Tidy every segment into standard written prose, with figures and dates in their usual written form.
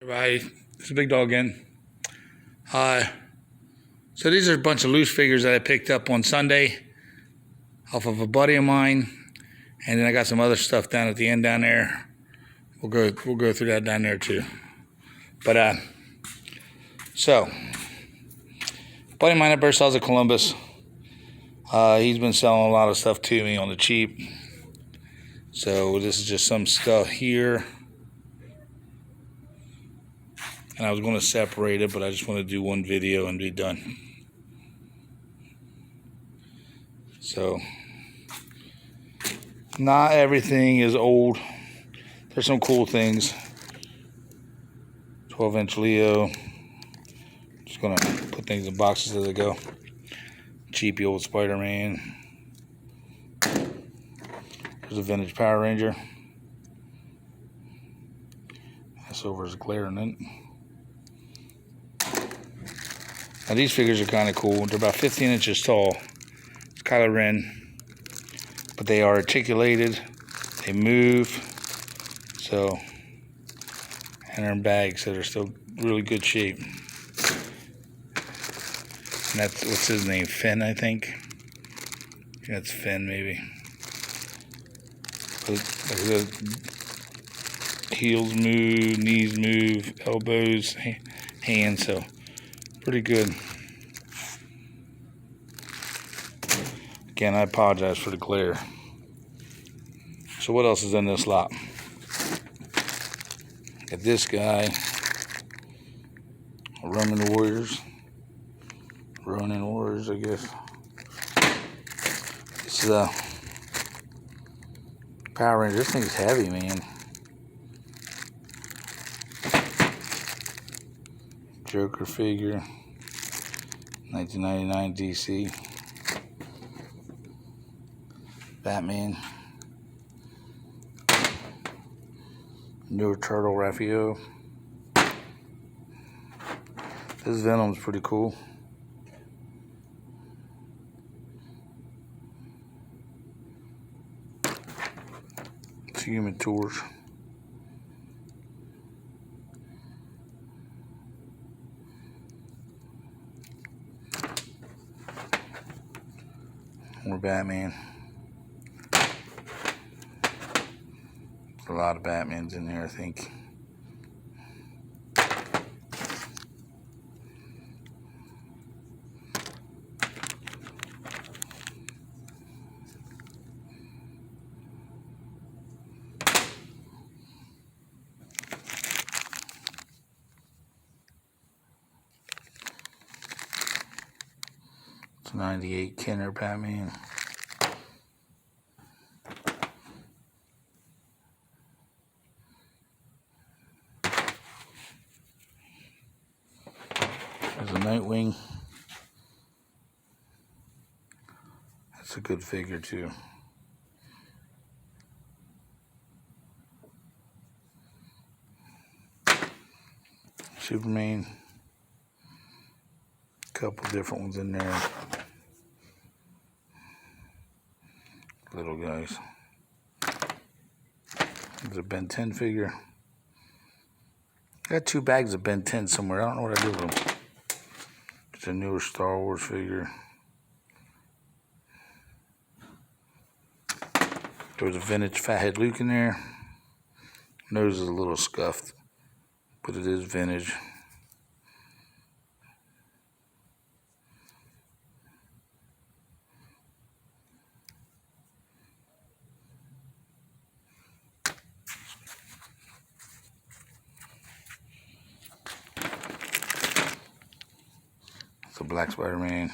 Right, it's a big dog again. So these are a bunch of loose figures that I picked up on Sunday off of a buddy of mine, and then I got some other stuff down at the end down there. We'll go through that down there too. But so buddy of mine at Burst of Columbus, he's been selling a lot of stuff to me on the cheap. So this is just some stuff here. And I was going to separate it, but I just want to do one video and be done. So, not everything is old. There's some cool things. 12-inch Leo. Just going to put things in boxes as I go. Cheapy old Spider-Man. There's a vintage Power Ranger. That silver is glaring in. Now these figures are kind of cool. They're about 15 inches tall. It's Kylo Ren, but they are articulated. They move, so, and they're in bags, so they're still really good shape. And that's, what's his name? Finn, I think. That's Finn, maybe. But the heels move, knees move, elbows, hands, so pretty good. Again, I apologize for the glare. So what else is in this lot? Got this guy, Ronin Warriors, I guess. This is a Power Ranger. This thing's heavy, man. Joker figure, 1999 DC. Batman. Newer Turtle Raphael. This Venom's pretty cool. It's Human Torch. More Batman. There's a lot of Batmans in there, I think. It's 98 Kenner Batman. There's a Nightwing. That's a good figure too. Superman. Couple different ones in there. Little guys. There's a Ben 10 figure. I got 2 bags of Ben 10 somewhere. I don't know what I did with them. It's a newer Star Wars figure. There's a vintage Fathead Luke in there. Nose is a little scuffed, but it is vintage. It's a black Spider-Man.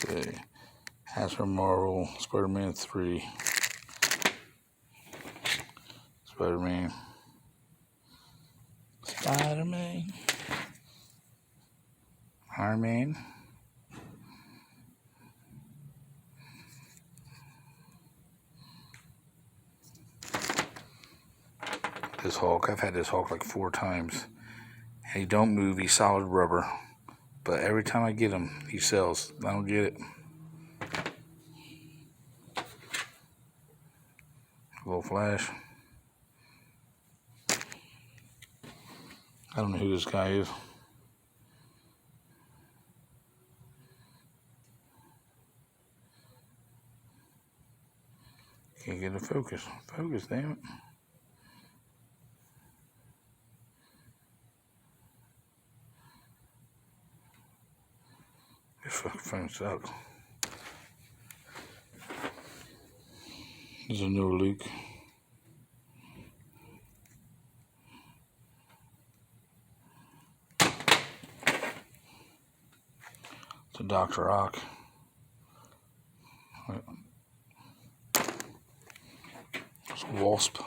Okay. Hasbro Marvel, Spider-Man 3. Spider-Man. Iron Man. This Hulk, I've had this Hulk like 4 times. And he don't move, he's solid rubber. But every time I get him, he sells. I don't get it. A little flash. I don't know who this guy is. Can't get it focus. Focus, damn it. This fucking phone sucks. There's a new Luke. It's a Dr. Rock. It's a Wasp.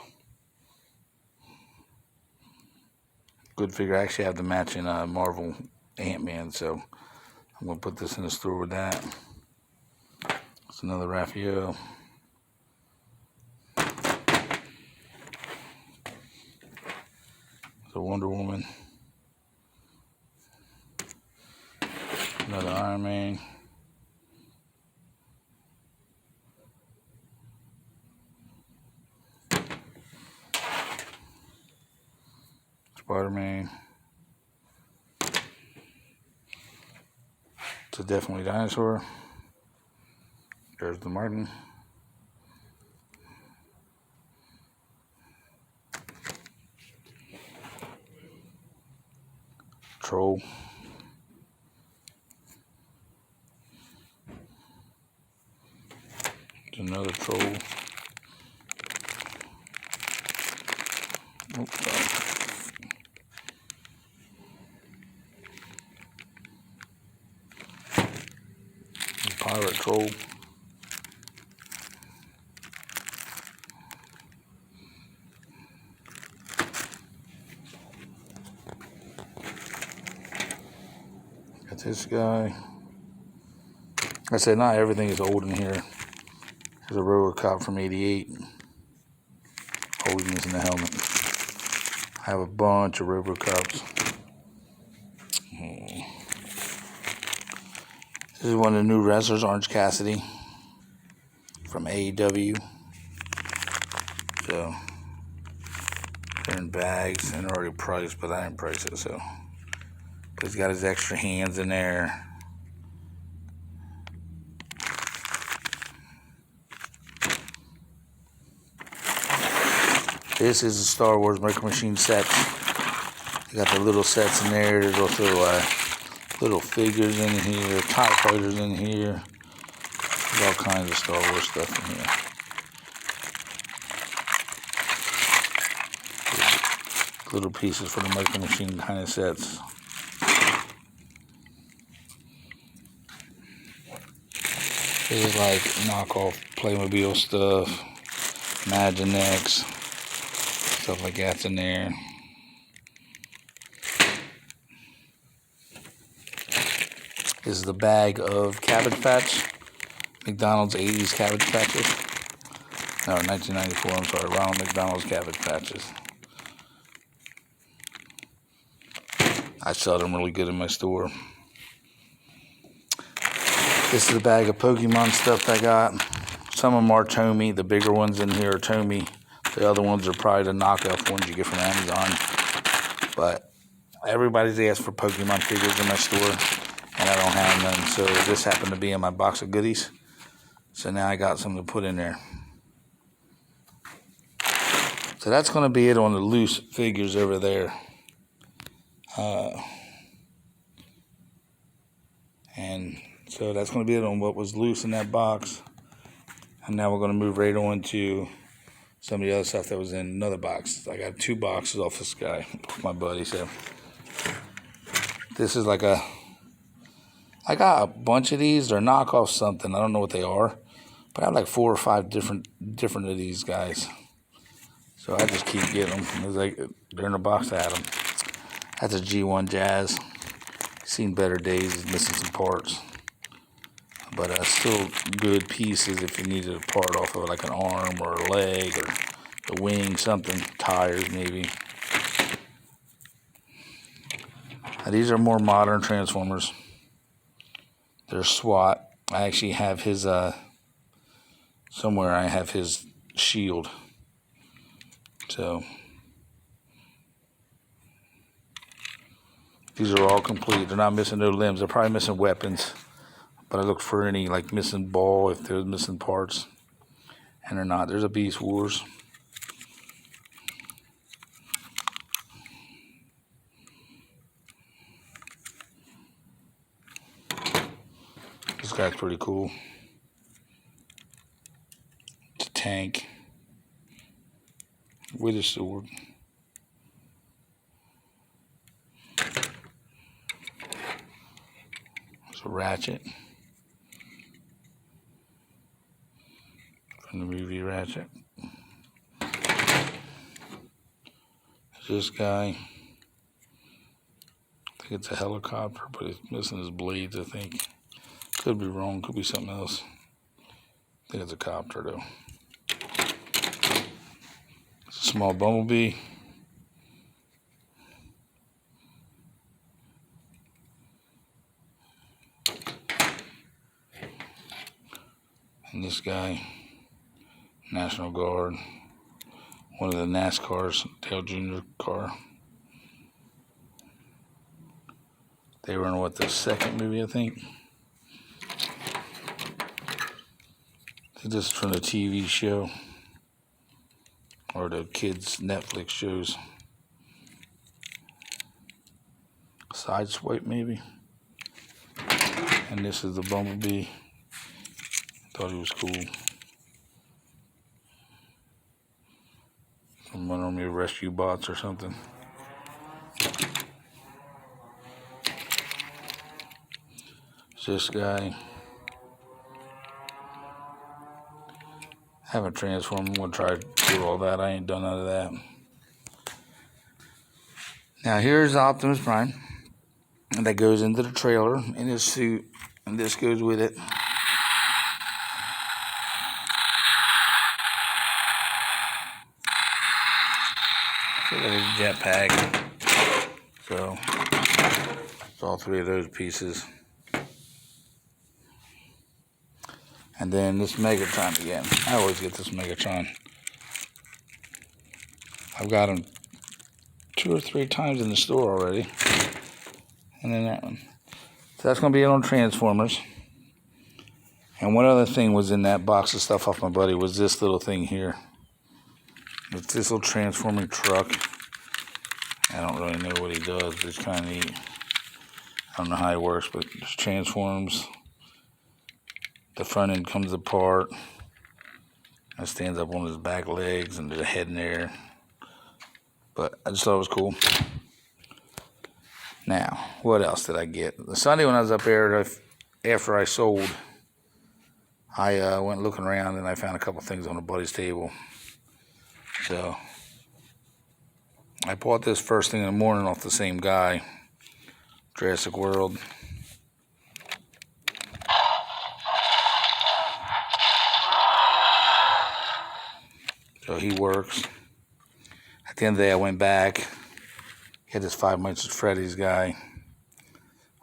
Good figure. I actually have the matching Marvel Ant-Man, so I'm going to put this in the store with that. It's another Raphael. It's a Wonder Woman. Another Iron Man. Spider-Man. It's a definitely dinosaur. There's the Martin. Troll. There's another troll. Oops, sorry. Pirate troll. Got this guy. I said not everything is old in here. There's a RoboCop from '88. Holding this in the helmet. I have a bunch of RoboCops. This is one of the new wrestlers, Orange Cassidy, from AEW. So, they're in bags and they're already priced, but I didn't price it, so. He's got his extra hands in there. This is a Star Wars Micro Machine set. You got the little sets in there. There's also little figures in here, TIE fighters in here. There's all kinds of Star Wars stuff in here. Little pieces for the Micro Machine kind of sets. This is like knockoff Playmobil stuff, Imaginext, stuff like that's in there. This is the bag of Cabbage Patch, McDonald's 80s Cabbage Patches. No, 1994, I'm sorry, Ronald McDonald's Cabbage Patches. I sell them really good in my store. This is a bag of Pokemon stuff I got. Some of them are Tomy. The bigger ones in here are Tomy. The other ones are probably the knockoff ones you get from Amazon. But everybody's asked for Pokemon figures in my store, and I don't have none. So this happened to be in my box of goodies. So now I got something to put in there. So that's going to be it on the loose figures over there. And so that's going to be it on what was loose in that box. And now we're going to move right on to some of the other stuff that was in another box. I got 2 boxes off this guy, my buddy. So this is like I got a bunch of these. They're knockoff something. I don't know what they are. But I have like 4 or 5 different of these guys. So I just keep getting them. It's like they're in a box. I had them. That's a G1 Jazz. Seen better days. It's missing some parts. But still good pieces if you needed a part off of like an arm or a leg or a wing, something. Tires maybe. Now, these are more modern Transformers. They're SWAT. I actually have his, somewhere I have his shield. So these are all complete. They're not missing no limbs. They're probably missing weapons. But I looked for any like missing ball, if there's missing parts. And they're not. There's a Beast Wars. This guy's pretty cool. It's a tank with a sword. It's a Ratchet from the movie Ratchet. This guy, I think it's a helicopter, but it's missing his blades, I think. Could be wrong, could be something else. I think it's a copter, though. It's a small Bumblebee. And this guy, National Guard. One of the NASCAR's, Dale Jr. car. They were in, what, the second movie, I think? This is from the TV show. Or the kids' Netflix shows. Sideswipe, maybe? And this is the Bumblebee. Thought he was cool. From one of your rescue bots or something. It's this guy. I haven't transformed. I'm going to try to do all that. I ain't done none of that. Now here's Optimus Prime. And that goes into the trailer in his suit. And this goes with it. So there's a jetpack. So it's all three of those pieces. And then this Megatron again. I always get this Megatron. I've got him 2 or 3 times in the store already. And then that one. So that's going to be it on Transformers. And one other thing was in that box of stuff off my buddy was this little thing here. It's this little transforming truck. I don't really know what he does, but it's kind of neat. I don't know how he works, but it just transforms. The front end comes apart. It stands up on his back legs and there's a head in there. But I just thought it was cool. Now, what else did I get? The Sunday when I was up there, after I sold, I went looking around and I found a couple things on a buddy's table. So, I bought this first thing in the morning off the same guy, Jurassic World. So he works. At the end of the day, I went back. He had this 5 Nights at Freddy's guy,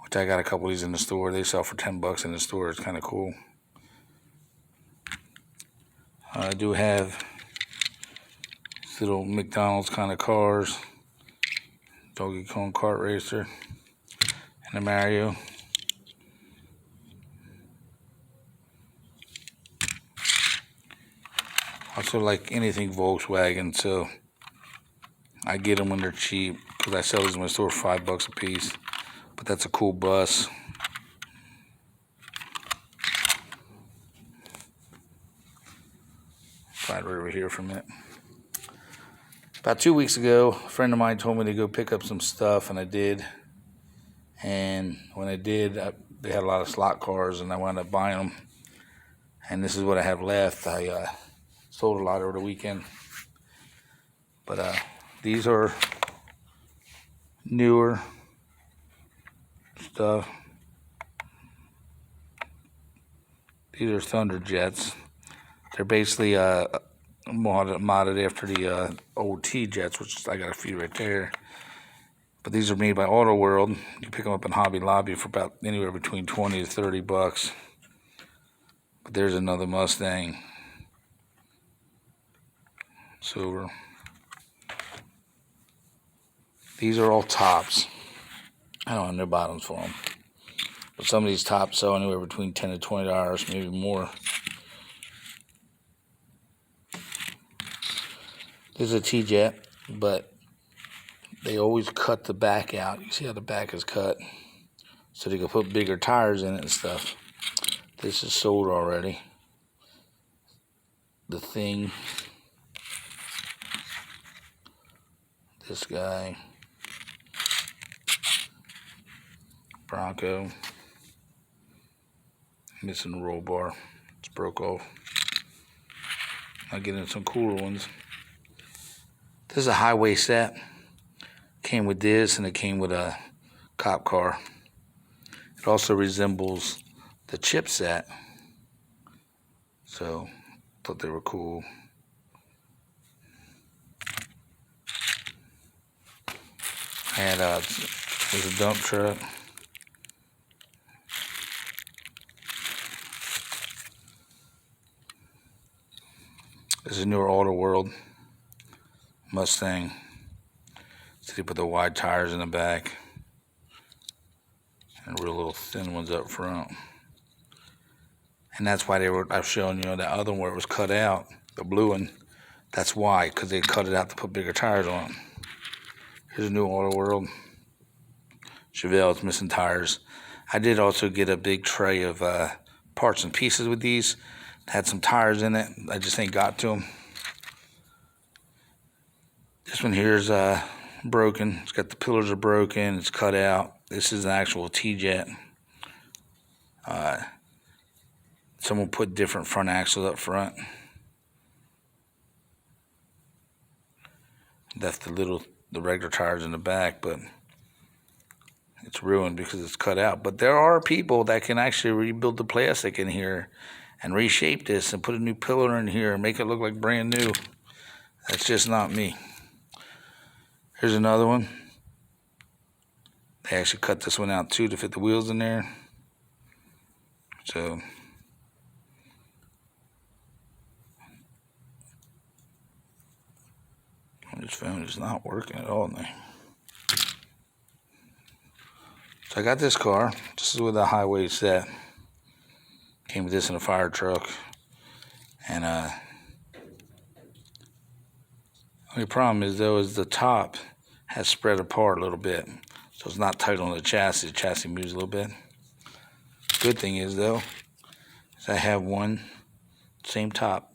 which I got a couple of these in the store. They sell for $10 in the store. It's kind of cool. I do have little McDonald's kind of cars, Donkey Kong Kart Racer, and a Mario. Also like anything Volkswagen, so I get them when they're cheap because I sell these in my store for $5 a piece. But that's a cool bus. Right over here from it. About 2 weeks ago, a friend of mine told me to go pick up some stuff, and I did. And when I did, they had a lot of slot cars, and I wound up buying them. And this is what I have left. I sold a lot over the weekend. But these are newer stuff. These are Thunder Jets. They're basically modded after the old T-Jets, which I got a few right there. But these are made by Auto World. You can pick them up in Hobby Lobby for about anywhere between $20 to $30. But there's another Mustang. Silver. These are all tops. I don't have no bottoms for them. But some of these tops sell anywhere between $10 to $20, maybe more. This is a T-Jet, but they always cut the back out. You see how the back is cut? So they can put bigger tires in it and stuff. This is sold already. The Thing. This guy. Bronco. Missing the roll bar. It's broke off. I'll get into some cooler ones. This is a highway set. Came with this, and it came with a cop car. It also resembles the chip set. So, thought they were cool. And there's a dump truck. This is a newer Auto World Mustang. So they put the wide tires in the back and real little thin ones up front. And that's why I was showing you that other one where it was cut out, the blue one. That's why, because they cut it out to put bigger tires on. Here's a new Auto World. Chevelle, it's missing tires. I did also get a big tray of parts and pieces with these. Had some tires in it. I just ain't got to them. This one here is broken. It's got the pillars are broken. It's cut out. This is an actual T-Jet. Someone put different front axles up front. Left the regular tires in the back, but it's ruined because it's cut out. But there are people that can actually rebuild the plastic in here and reshape this and put a new pillar in here and make it look like brand new. That's just not me. Here's another one. They actually cut this one out too to fit the wheels in there. So this phone is not working at all now. So I got this car. This is with a highway set. Came with this in a fire truck. And only problem is though is the top has spread apart a little bit. So it's not tight on the chassis. The chassis moves a little bit. Good thing is though, is I have one same top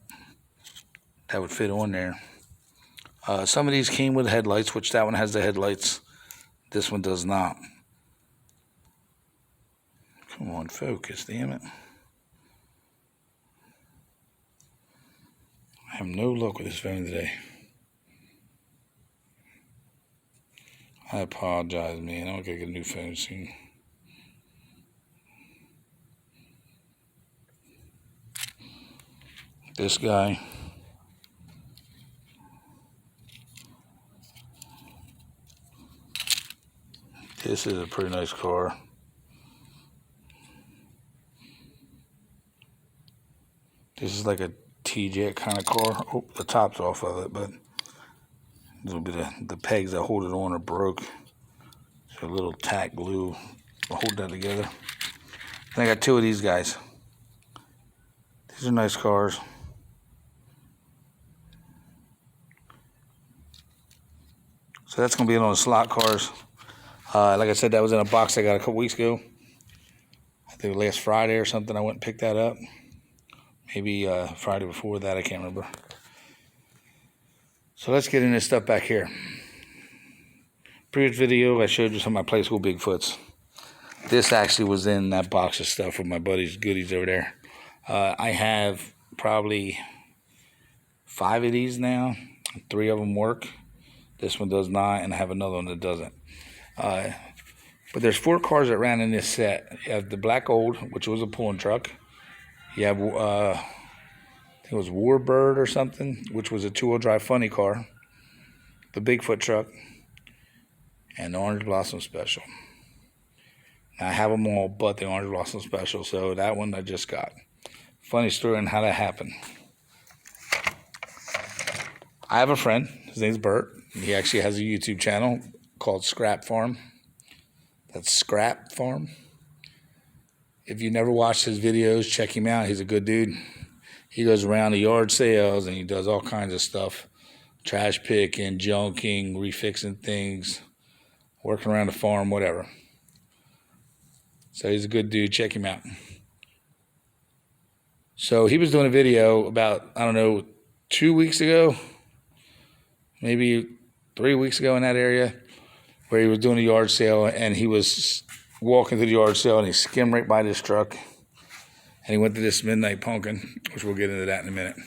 that would fit on there. Some of these came with headlights, which that one has the headlights. This one does not. Come on, focus, damn it. I have no luck with this phone today. I apologize, man. I'm gonna get a new phone soon. This guy. This is a pretty nice car. This is like a T-Jet kind of car. Oh, the top's off of it, but a little bit of the pegs that hold it on are broke. So a little tack glue will hold that together. Then I got two of these guys. These are nice cars. So that's gonna be on the slot cars. Like I said, that was in a box I got a couple weeks ago. I think last Friday or something. I went and picked that up. Maybe Friday before that, I can't remember. So let's get in this stuff back here. Previous video, I showed you some of my play school Bigfoots. This actually was in that box of stuff with my buddy's goodies over there. I have probably 5 of these now. 3 of them work. This one does not, and I have another one that doesn't. But there's 4 cars that ran in this set. You have the Black Gold, which was a pulling truck. You have, I think it was Warbird or something, which was a 2-wheel drive funny car. The Bigfoot truck. And the Orange Blossom Special. Now, I have them all but the Orange Blossom Special, so that one I just got. Funny story on how that happened. I have a friend. His name's Bert. He actually has a YouTube channel. called Scrap Farm. That's Scrap Farm. If you never watched his videos, check him out. He's a good dude. He goes around the yard sales and he does all kinds of stuff. Trash picking, junking, refixing things, working around the farm, whatever. So he's a good dude. Check him out. So he was doing a video about, I don't know, 2 weeks ago, maybe 3 weeks ago in that area, where he was doing a yard sale, and he was walking through the yard sale, and he skimmed right by this truck, and he went to this Midnight Pumpkin, which we'll get into that in a minute.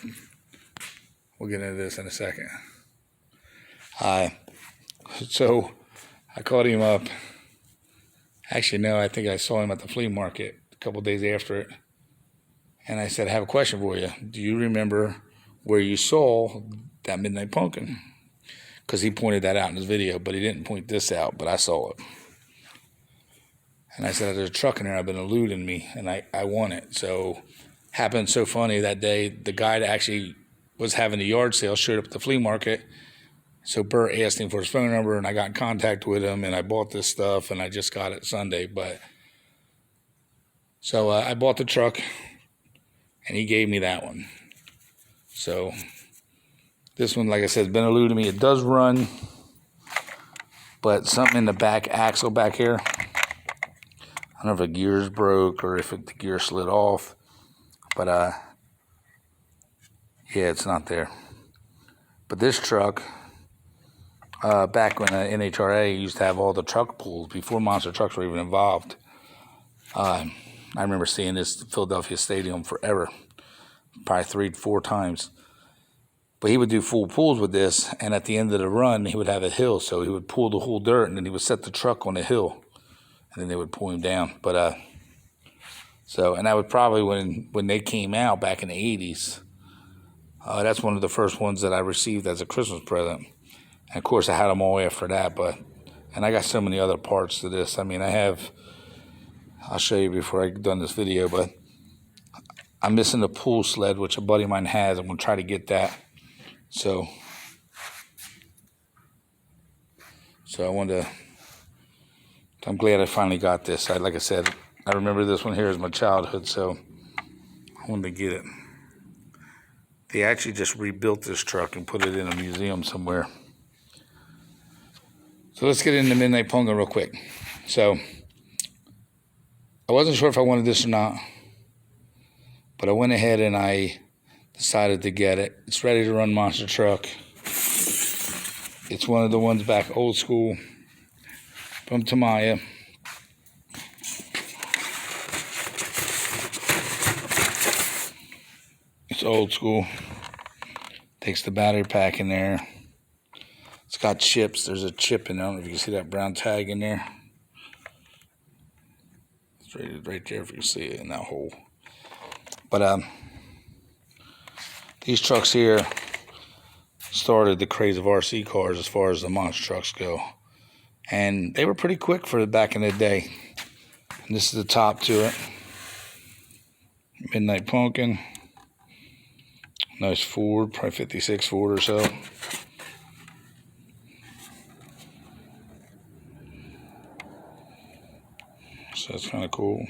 We'll get into this in a second. So I called him up. Actually, no, I think I saw him at the flea market a couple days after it. And I said, I have a question for you. Do you remember where you saw that Midnight Pumpkin? Because he pointed that out in his video, but he didn't point this out, but I saw it. And I said, there's a truck in there. I've been eluding me, and I want it. So happened so funny that day, the guy that actually was having the yard sale showed up at the flea market. So Bert asked him for his phone number, and I got in contact with him, and I bought this stuff, and I just got it Sunday. So I bought the truck, and he gave me that one. So this one, like I said, has been eluding me. It does run, but something in the back axle back here, I don't know if a gear's broke or if the gear slid off, but yeah, it's not there. But this truck, back when the NHRA used to have all the truck pools before monster trucks were even involved. I remember seeing this at Philadelphia Stadium forever, probably 3-4 times. But he would do full pulls with this, and at the end of the run, he would have a hill. So he would pull the whole dirt, and then he would set the truck on the hill, and then they would pull him down. But and that was probably when they came out back in the 80s. That's one of the first ones that I received as a Christmas present. And of course, I had them all after that. And I got so many other parts to this. I mean, I'll show you before I'm done this video, but I'm missing the pull sled, which a buddy of mine has. I'm going to try to get that. So I'm glad I finally got this. Like I said, I remember this one here as my childhood, so I wanted to get it. They actually just rebuilt this truck and put it in a museum somewhere. So let's get into Midnight Pumpkin real quick. So I wasn't sure if I wanted this or not, but I went ahead and I decided to get it. It's ready to run monster truck. It's one of the ones back old school from Tamiya. It's old school. Takes the battery pack in there. It's got chips. There's a chip in there. I don't know if you can see that brown tag in there. It's right there if you can see it in that hole. But these trucks here started the craze of RC cars as far as the monster trucks go. And they were pretty quick for back in the day. And this is the top to it. Midnight Pumpkin. Nice Ford, probably 56 Ford or so. So that's kind of cool.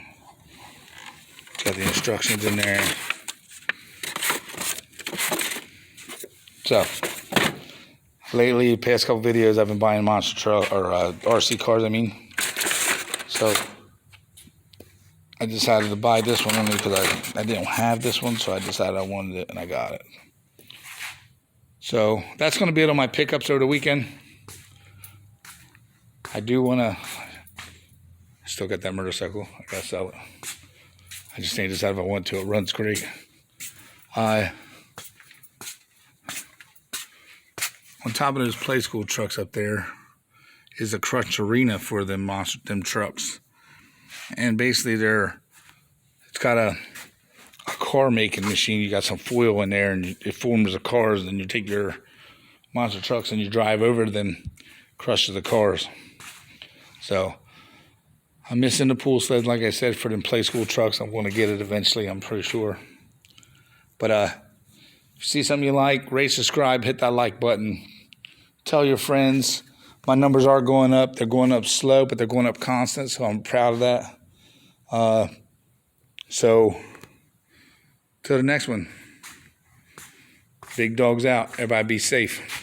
Got the instructions in there. So, lately, the past couple videos, I've been buying monster truck or RC cars. So I decided to buy this one only because I didn't have this one, so I decided I wanted it and I got it. So that's going to be it on my pickups over the weekend. I do want to. Still got that motorcycle. I gotta sell it. I just need to decide if I want to. It runs great. On top of those play school trucks up there is a crutch arena for them trucks. And basically it's got a car making machine. You got some foil in there and it forms the cars, and you take your monster trucks and you drive over to them, crushes the cars. So I'm missing the pool sled, like I said, for them play school trucks. I'm going to get it eventually, I'm pretty sure. But if you see something you like, rate, subscribe, hit that like button. Tell your friends. my numbers are going up. They're going up slow, but they're going up constant, so I'm proud of that. So, till the next one. Big dogs out. Everybody be safe.